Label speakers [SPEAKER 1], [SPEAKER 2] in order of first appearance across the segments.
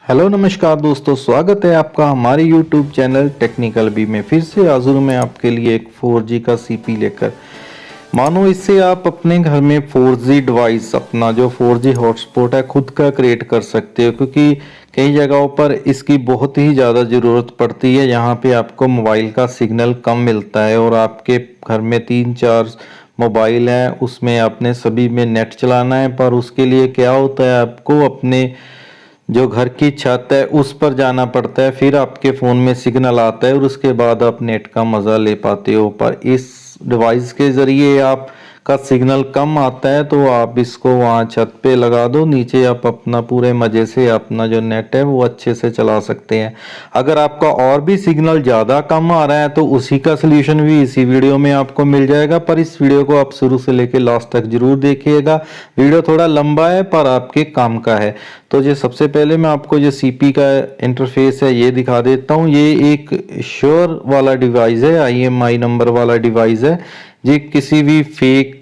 [SPEAKER 1] Hello नमस्कार दोस्तों, स्वागत है आपका हमारे YouTube चैनल टेक्निकल बी में। फिर से हाजिर हूं मैं आपके लिए एक 4G का सीपी लेकर। मानो इससे आप अपने घर में 4G डिवाइस, अपना जो 4G हॉटस्पॉट है खुद का क्रिएट कर सकते हो, क्योंकि कई जगहों पर इसकी बहुत ही ज़्यादा ज़रूरत पड़ती है। यहाँ पे आपको मोबाइल का सिग्नल कम मिलता है और आपके घर में 3-4 मोबाइल हैं, उसमें आपने सभी में नेट चलाना है। पर उसके लिए क्या होता है, आपको अपने जो घर की छत है उस पर जाना पड़ता है, फिर आपके फ़ोन में सिग्नल आता है और उसके बाद आप नेट का मज़ा ले पाते हो। पर इस डिवाइस के ज़रिए आप का सिग्नल कम आता है तो आप इसको वहाँ छत पे लगा दो, नीचे आप अपना पूरे मज़े से अपना जो नेट है वो अच्छे से चला सकते हैं। अगर आपका और भी सिग्नल ज़्यादा कम आ रहा है तो उसी का सलूशन भी इसी वीडियो में आपको मिल जाएगा। पर इस वीडियो को आप शुरू से लेकर लास्ट तक जरूर देखिएगा। वीडियो थोड़ा लंबा है पर आपके काम का है। तो ये सबसे पहले मैं आपको जो सीपी का इंटरफेस है ये दिखा देता हूँ। ये एक श्योर वाला डिवाइस है, IMEI नंबर वाला डिवाइस है। ये किसी भी फेक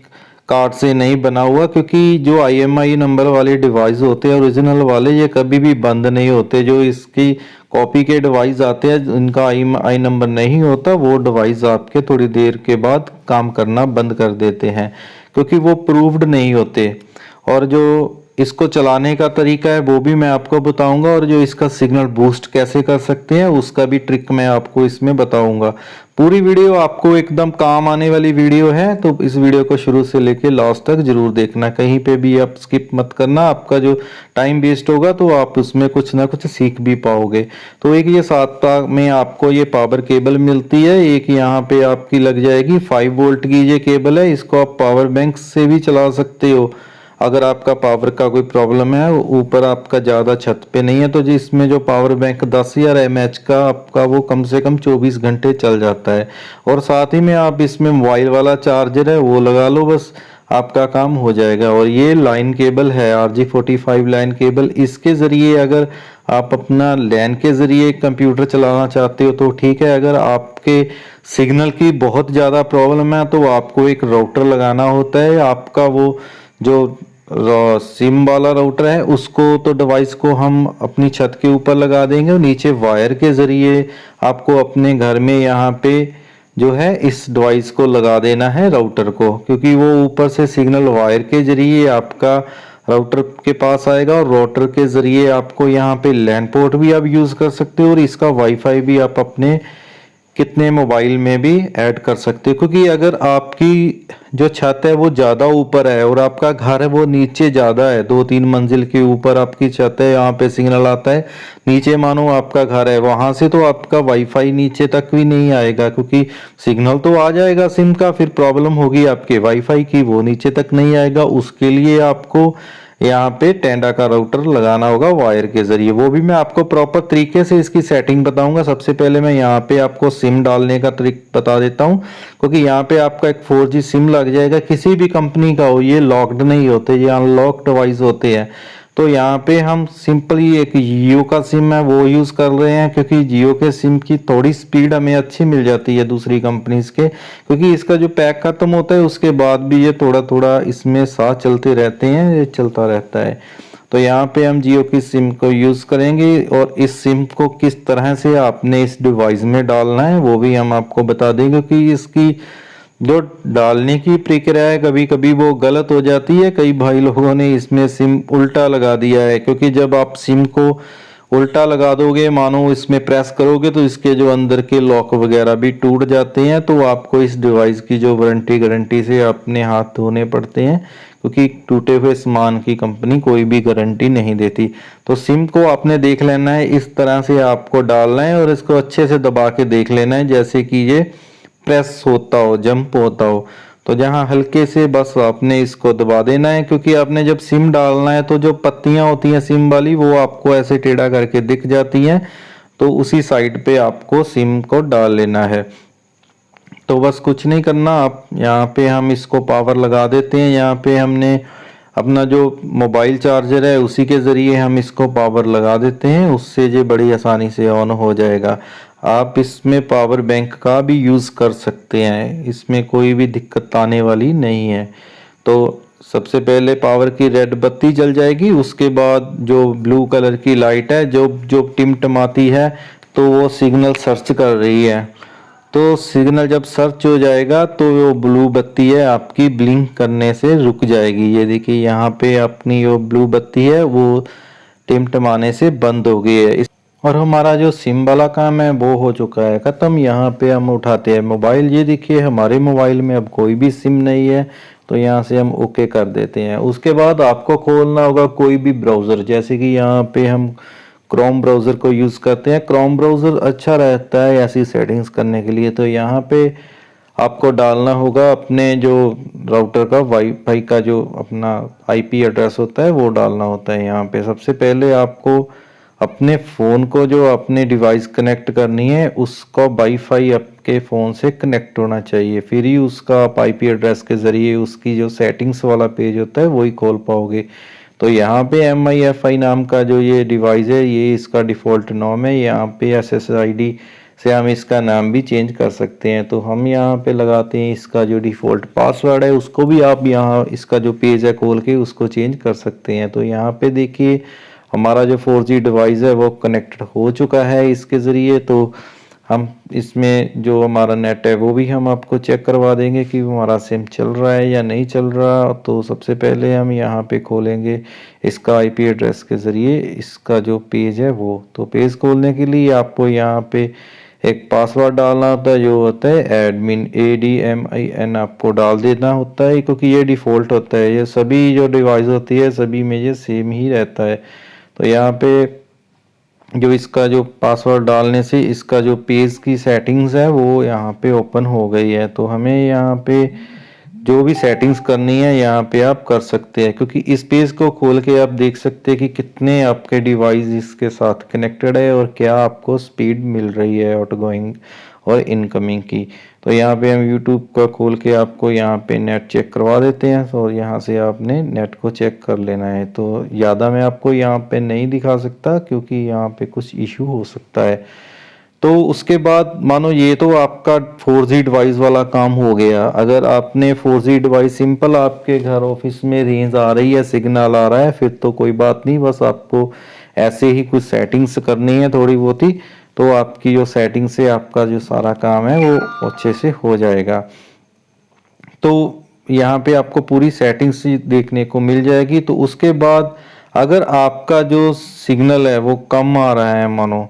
[SPEAKER 1] कार्ड से नहीं बना हुआ, क्योंकि जो IMEI नंबर वाले डिवाइस होते हैं ओरिजिनल वाले, ये कभी भी बंद नहीं होते। जो इसकी कॉपी के डिवाइस आते हैं इनका IMEI नंबर नहीं होता, वो डिवाइस आपके थोड़ी देर के बाद काम करना बंद कर देते हैं, क्योंकि वो प्रूव्ड नहीं होते। और जो इसको चलाने का तरीका है वो भी मैं आपको बताऊंगा, और जो इसका सिग्नल बूस्ट कैसे कर सकते हैं उसका भी ट्रिक मैं आपको इसमें बताऊंगा। पूरी वीडियो आपको एकदम काम आने वाली वीडियो है, तो इस वीडियो को शुरू से लेके लास्ट तक जरूर देखना, कहीं पे भी आप स्किप मत करना। आपका जो टाइम वेस्ट होगा तो आप उसमें कुछ ना कुछ सीख भी पाओगे। तो एक ये साथ में आपको ये पावर केबल मिलती है, एक यहाँ पे आपकी लग जाएगी 5 वोल्ट की ये केबल है। इसको आप पावर बैंक से भी चला सकते हो अगर आपका पावर का कोई प्रॉब्लम है, ऊपर आपका ज़्यादा छत पे नहीं है। तो जी इसमें जो पावर बैंक 10,000 mAh का आपका वो कम से कम 24 घंटे चल जाता है। और साथ ही में आप इसमें मोबाइल वाला चार्जर है वो लगा लो, बस आपका काम हो जाएगा। और ये लाइन केबल है RJ45 लाइन केबल। इसके ज़रिए अगर आप अपना लैन के ज़रिए कंप्यूटर चलाना चाहते हो तो ठीक है। अगर आपके सिग्नल की बहुत ज़्यादा प्रॉब्लम है तो आपको एक राउटर लगाना होता है। आपका वो जो सिम वाला राउटर है उसको तो डिवाइस को हम अपनी छत के ऊपर लगा देंगे, और नीचे वायर के ज़रिए आपको अपने घर में यहाँ पे जो है इस डिवाइस को लगा देना है राउटर को, क्योंकि वो ऊपर से सिग्नल वायर के ज़रिए आपका राउटर के पास आएगा, और राउटर के ज़रिए आपको यहाँ पे लैन पोर्ट भी आप यूज़ कर सकते हो, और इसका वाईफाई भी आप अपने कितने मोबाइल में भी ऐड कर सकते हो। क्योंकि अगर आपकी जो छत है वो ज़्यादा ऊपर है और आपका घर है वो नीचे ज़्यादा है, 2-3 मंजिल के ऊपर आपकी छत है, यहाँ पे सिग्नल आता है, नीचे मानो आपका घर है, वहाँ से तो आपका वाईफाई नीचे तक भी नहीं आएगा, क्योंकि सिग्नल तो आ जाएगा सिम का, फिर प्रॉब्लम होगी आपके वाईफाई की, वो नीचे तक नहीं आएगा। उसके लिए आपको यहाँ पे टेंडा का राउटर लगाना होगा वायर के जरिए। वो भी मैं आपको प्रॉपर तरीके से इसकी सेटिंग बताऊंगा। सबसे पहले मैं यहाँ पे आपको सिम डालने का ट्रिक बता देता हूँ, क्योंकि यहाँ पे आपका एक 4G सिम लग जाएगा, किसी भी कंपनी का हो, ये लॉक्ड नहीं होते, ये अनलॉक डिवाइस होते हैं। तो यहाँ पे हम सिंपली एक जियो का सिम है वो यूज़ कर रहे हैं, क्योंकि जियो के सिम की थोड़ी स्पीड हमें अच्छी मिल जाती है दूसरी कंपनीज के, क्योंकि इसका जो पैक खत्म होता है उसके बाद भी ये थोड़ा थोड़ा इसमें साथ चलते रहते हैं, ये चलता रहता है। तो यहाँ पे हम जियो की सिम को यूज़ करेंगे, और इस सिम को किस तरह से आपने इस डिवाइस में डालना है वो भी हम आपको बता देंगे, क्योंकि इसकी जो डालने की प्रक्रिया है कभी कभी वो गलत हो जाती है। कई भाई लोगों ने इसमें सिम उल्टा लगा दिया है, क्योंकि जब आप सिम को उल्टा लगा दोगे, मानो इसमें प्रेस करोगे, तो इसके जो अंदर के लॉक वगैरह भी टूट जाते हैं। तो आपको इस डिवाइस की जो वारंटी गारंटी से अपने हाथ धोने पड़ते हैं, क्योंकि टूटे हुए सामान की कंपनी कोई भी गारंटी नहीं देती। तो सिम को आपने देख लेना है, इस तरह से आपको डालना है और इसको अच्छे से दबा के देख लेना है, जैसे कि ये प्रेस होता हो, जंप होता हो। तो जहाँ हल्के से बस आपने इसको दबा देना है, क्योंकि आपने जब सिम डालना है तो जो पत्तियां होती हैं सिम वाली वो आपको ऐसे टेढ़ा करके दिख जाती हैं, तो उसी साइड पे आपको सिम को डाल लेना है। तो बस कुछ नहीं करना, आप यहाँ पे हम इसको पावर लगा देते हैं। यहाँ पे हमने अपना जो मोबाइल चार्जर है उसी के ज़रिए हम इसको पावर लगा देते हैं, उससे ये बड़ी आसानी से ऑन हो जाएगा। आप इसमें पावर बैंक का भी यूज़ कर सकते हैं, इसमें कोई भी दिक्कत आने वाली नहीं है। तो सबसे पहले पावर की रेड बत्ती जल जाएगी, उसके बाद जो ब्लू कलर की लाइट है जो जो टिमटिमाती है तो वो सिग्नल सर्च कर रही है। तो सिग्नल जब सर्च हो जाएगा तो वो ब्लू बत्ती है आपकी ब्लिंक करने से रुक जाएगी। ये देखिए यहाँ पे अपनी जो ब्लू बत्ती है वो टिमटिमाने से बंद हो गई है। और हमारा जो सिम वाला काम है वो हो चुका है ख़त्म। यहाँ पे हम उठाते हैं मोबाइल, ये देखिए हमारे मोबाइल में अब कोई भी सिम नहीं है, तो यहाँ से हम ओके कर देते हैं। उसके बाद आपको खोलना होगा कोई भी ब्राउज़र, जैसे कि यहाँ पे हम क्रोम ब्राउज़र को यूज़ करते हैं। क्रोम ब्राउज़र अच्छा रहता है ऐसी सेटिंग्स करने के लिए। तो यहाँ पे आपको डालना होगा अपने जो राउटर का वाईफाई का जो अपना आईपी एड्रेस होता है वो डालना होता है। यहाँ पे सबसे पहले आपको अपने फ़ोन को जो अपने डिवाइस कनेक्ट करनी है उसका वाईफाई आपके फ़ोन से कनेक्ट होना चाहिए, फिर ही उसका आप आईपी एड्रेस के ज़रिए उसकी जो सेटिंग्स वाला पेज होता है वही खोल पाओगे। तो यहाँ पे MIFI नाम का जो ये डिवाइस है ये इसका डिफ़ॉल्ट नाम है। यहाँ पे SSID से हम इसका नाम भी चेंज कर सकते हैं। तो हम यहाँ पे लगाते हैं इसका जो डिफ़ॉल्ट पासवर्ड है, उसको भी आप यहाँ इसका जो पेज है खोल के उसको चेंज कर सकते हैं। तो यहाँ पे देखिए हमारा जो 4G डिवाइस है वो कनेक्टेड हो चुका है इसके ज़रिए। तो हम इसमें जो हमारा नेट है वो भी हम आपको चेक करवा देंगे कि हमारा सिम चल रहा है या नहीं चल रहा। तो सबसे पहले हम यहाँ पे खोलेंगे इसका आईपी एड्रेस के ज़रिए इसका जो पेज है वो। तो पेज खोलने के लिए आपको यहाँ पे एक पासवर्ड डालना होता है जो होता है एडमिन ADMIN, आपको डाल देना होता है क्योंकि ये डिफ़ॉल्ट होता है। ये सभी जो डिवाइस होती है सभी में ये सेम ही रहता है। तो यहाँ पे जो इसका जो पासवर्ड डालने से इसका जो पेज की सेटिंग्स है वो यहाँ पे ओपन हो गई है। तो हमें यहाँ पे जो भी सेटिंग्स करनी है यहाँ पे आप कर सकते हैं, क्योंकि इस पेज को खोल के आप देख सकते हैं कि कितने आपके डिवाइस इसके साथ कनेक्टेड है और क्या आपको स्पीड मिल रही है आउटगोइंग और इनकमिंग की। तो यहाँ पे हम यूट्यूब का खोल के आपको यहाँ पे नेट चेक करवा देते हैं। तो यहाँ से आपने नेट को चेक कर लेना है। तो ज़्यादा मैं आपको यहाँ पे नहीं दिखा सकता क्योंकि यहाँ पे कुछ इशू हो सकता है। तो उसके बाद मानो ये तो आपका 4G डिवाइस वाला काम हो गया। अगर आपने 4G डिवाइस सिंपल आपके घर ऑफिस में रेंज आ रही है, सिग्नल आ रहा है, फिर तो कोई बात नहीं, बस आपको ऐसे ही कुछ सेटिंग्स करनी है थोड़ी बहुत ही। तो आपकी जो सेटिंग से आपका जो सारा काम है वो अच्छे से हो जाएगा। तो यहाँ पे आपको पूरी सेटिंग्स देखने को मिल जाएगी। तो उसके बाद अगर आपका जो सिग्नल है वो कम आ रहा है मानो,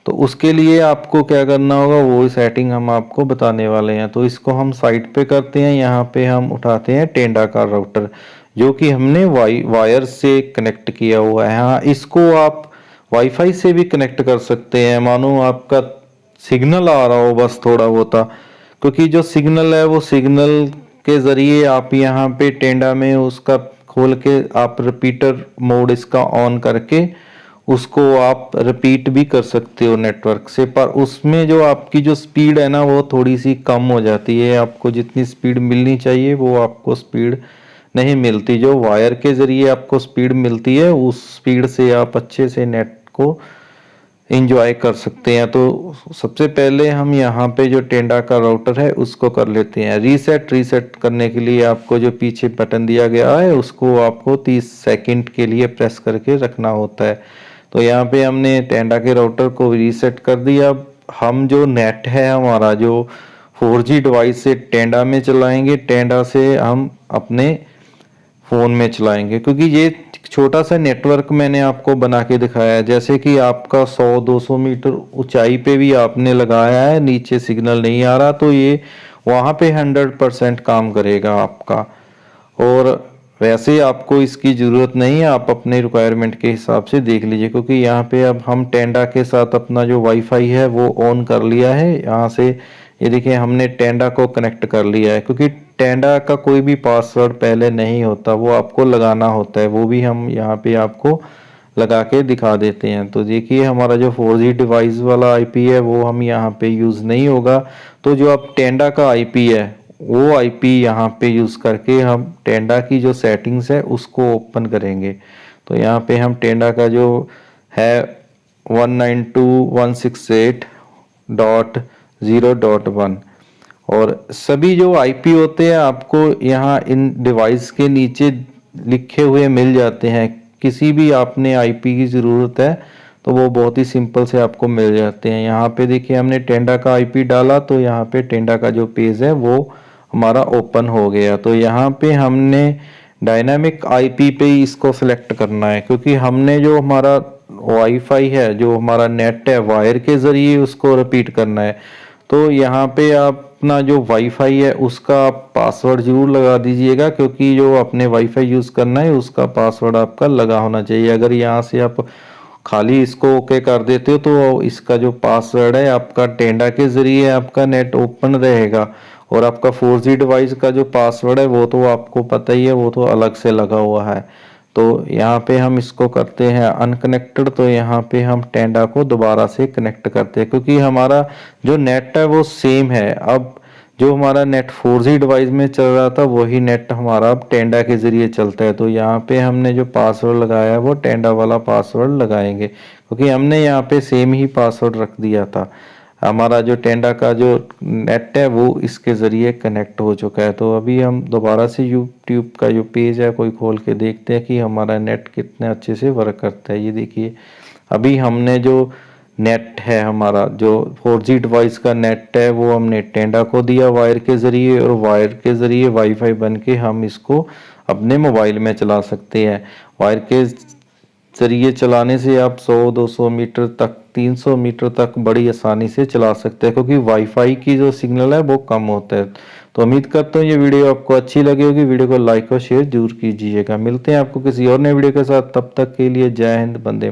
[SPEAKER 1] तो उसके लिए आपको क्या करना होगा वो सेटिंग हम आपको बताने वाले हैं। तो इसको हम साइड पे करते हैं। यहाँ पे हम उठाते हैं टेंडा का राउटर जो कि हमने वायर से कनेक्ट किया हुआ है। हाँ, इसको आप वाईफाई से भी कनेक्ट कर सकते हैं। मानो आपका सिग्नल आ रहा हो बस थोड़ा बहुत, क्योंकि जो सिग्नल है वो सिग्नल के ज़रिए आप यहाँ पे टेंडा में उसका खोल के आप रिपीटर मोड इसका ऑन करके उसको आप रिपीट भी कर सकते हो नेटवर्क से। पर उसमें जो आपकी जो स्पीड है ना वो थोड़ी सी कम हो जाती है। आपको जितनी स्पीड मिलनी चाहिए वो आपको स्पीड नहीं मिलती। जो वायर के ज़रिए आपको स्पीड मिलती है उस स्पीड से आप अच्छे से नेट को इंजॉय कर सकते हैं। तो सबसे पहले हम यहाँ पे जो टेंडा का राउटर है उसको कर लेते हैं रीसेट। रीसेट करने के लिए आपको जो पीछे बटन दिया गया है उसको आपको 30 सेकंड के लिए प्रेस करके रखना होता है। तो यहाँ पे हमने टेंडा के राउटर को रीसेट कर दिया। अब हम जो नेट है हमारा जो 4G डिवाइस से टेंडा में चलाएंगे, टेंडा से हम अपने फ़ोन में चलाएंगे, क्योंकि ये छोटा सा नेटवर्क मैंने आपको बना के दिखाया है। जैसे कि आपका 100-200 मीटर ऊंचाई पे भी आपने लगाया है, नीचे सिग्नल नहीं आ रहा, तो ये वहाँ पे 100% काम करेगा आपका। और वैसे आपको इसकी ज़रूरत नहीं है, आप अपने रिक्वायरमेंट के हिसाब से देख लीजिए। क्योंकि यहाँ पे अब हम टेंडा के साथ अपना जो वाईफाई है वो ऑन कर लिया है। यहाँ से ये देखिए हमने टेंडा को कनेक्ट कर लिया है, क्योंकि टेंडा का कोई भी पासवर्ड पहले नहीं होता, वो आपको लगाना होता है। वो भी हम यहाँ पे आपको लगा के दिखा देते हैं। तो देखिए हमारा जो 4G डिवाइस वाला आईपी है वो हम यहाँ पे यूज़ नहीं होगा। तो जो आप टेंडा का आईपी है वो आईपी यहाँ पे यूज़ करके हम टेंडा की जो सेटिंग्स है उसको ओपन करेंगे। तो यहाँ पे हम टेंडा का जो है 192.168.0.1 और सभी जो आईपी होते हैं आपको यहाँ इन डिवाइस के नीचे लिखे हुए मिल जाते हैं। किसी भी आपने आईपी की ज़रूरत है तो वो बहुत ही सिंपल से आपको मिल जाते हैं। यहाँ पे देखिए हमने टेंडा का आईपी डाला तो यहाँ पे टेंडा का जो पेज है वो हमारा ओपन हो गया। तो यहाँ पे हमने डायनामिक आईपी पे ही इसको सिलेक्ट करना है, क्योंकि हमने जो हमारा वाईफाई है, जो हमारा नेट है, वायर के ज़रिए उसको रिपीट करना है। तो यहाँ पे आप अपना जो वाईफाई है उसका आप पासवर्ड ज़रूर लगा दीजिएगा, क्योंकि जो आपने वाईफाई यूज़ करना है उसका पासवर्ड आपका लगा होना चाहिए। अगर यहाँ से आप खाली इसको ओके कर देते हो तो इसका जो पासवर्ड है आपका टेंडा के ज़रिए आपका नेट ओपन रहेगा, और आपका 4G डिवाइस का जो पासवर्ड है वो तो आपको पता ही है, वो तो अलग से लगा हुआ है। तो यहाँ पे हम इसको करते हैं अनकनेक्टेड। तो यहाँ पे हम टेंडा को दोबारा से कनेक्ट करते हैं, क्योंकि हमारा जो नेट है वो सेम है। अब जो हमारा नेट 4G डिवाइस में चल रहा था वही नेट हमारा अब टेंडा के ज़रिए चलता है। तो यहाँ पे हमने जो पासवर्ड लगाया है वो टेंडा वाला पासवर्ड लगाएंगे, क्योंकि हमने यहाँ पे सेम ही पासवर्ड रख दिया था। हमारा जो टेंडा का जो नेट है वो इसके ज़रिए कनेक्ट हो चुका है। तो अभी हम दोबारा से यूट्यूब का जो पेज है कोई खोल के देखते हैं कि हमारा नेट कितने अच्छे से वर्क करता है। ये देखिए अभी हमने जो नेट है, हमारा जो 4G डिवाइस का नेट है वो हमने टेंडा को दिया वायर के ज़रिए, और वायर के ज़रिए वाईफाई बन के हम इसको अपने मोबाइल में चला सकते हैं। वायर के ज़रिए चलाने से आप 100-200 मीटर तक, 300 मीटर तक बड़ी आसानी से चला सकते हैं, क्योंकि वाईफाई की जो सिग्नल है वो कम होता है। तो उम्मीद करता हूँ ये वीडियो आपको अच्छी लगी होगी। वीडियो को लाइक और शेयर जरूर कीजिएगा। मिलते हैं आपको किसी और नए वीडियो के साथ, तब तक के लिए जय हिंद, वंदे मातरम।